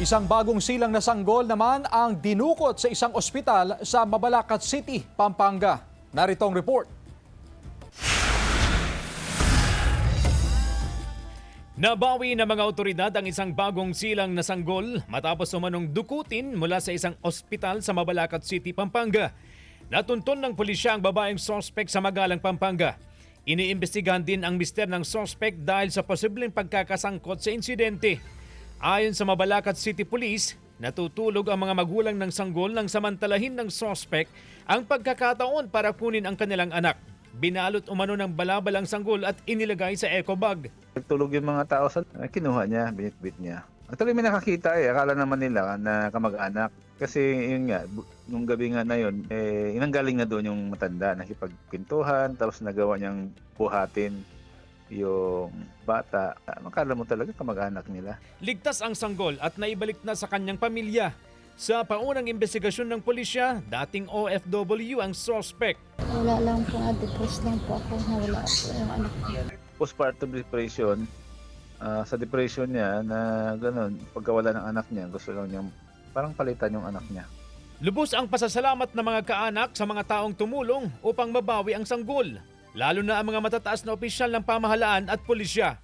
Isang bagong silang na sanggol naman ang dinukot sa isang ospital sa Mabalacat City, Pampanga. Narito ang report. Nabawi ng mga otoridad ang isang bagong silang na sanggol matapos umanong dukutin mula sa isang ospital sa Mabalacat City, Pampanga. Natunton ng pulisya ang babaeng sospek sa Magalang, Pampanga. Iniimbestigahan din ang mister ng sospek dahil sa posibleng pagkakasangkot sa insidente. Ayon sa Mabalacat City Police, natutulog ang mga magulang ng sanggol nang samantalahin ng sospek ang pagkakataon para kunin ang kanilang anak. Binalot umano ng balabalang sanggol at inilagay sa eco bag. Nagtulog yung mga tao sa kinuha niya, binitbit niya. Actually may nakakita akala naman nila na kamag-anak. Kasi yun nga, nung gabi nga na yun, inanggaling na doon yung matanda, nakipagpintuhan, tapos nagawa niyang buhatin yung bata. Makala mo talaga kamag-anak nila. Ligtas ang sanggol at naibalik na sa kanyang pamilya. Sa paunang investigasyon ng pulisya, dating OFW ang sospek. Wala lang po, depressed lang po ako, nawala po yung anak ko. Postpartum depression, sa depression niya na gano'n, pagkawala ng anak niya, gusto lang niyang parang palitan yung anak niya. Lubos ang pasasalamat ng mga kaanak sa mga taong tumulong upang mabawi ang sanggol, lalo na ang mga matataas na opisyal ng pamahalaan at pulisya.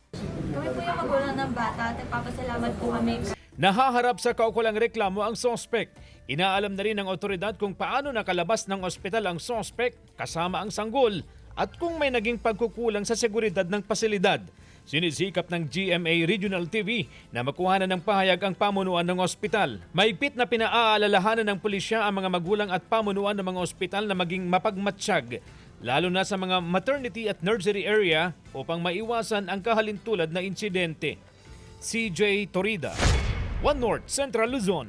Kami po yung magulang ng bata at nagpapasalamat po kami. Nahaharap sa kaukulang reklamo ang sospek. Inaalam na rin ng otoridad kung paano nakalabas ng ospital ang sospek kasama ang sanggol at kung may naging pagkukulang sa seguridad ng pasilidad. Sinisikap ng GMA Regional TV na makuhanan ng pahayag ang pamunuan ng ospital. Mahigpit na pinaaalalahanan ng pulisya ang mga magulang at pamunuan ng mga ospital na maging mapagmatsyag, lalo na sa mga maternity at nursery area upang maiwasan ang kahalintulad na insidente. CJ Torida, One North Central Luzon.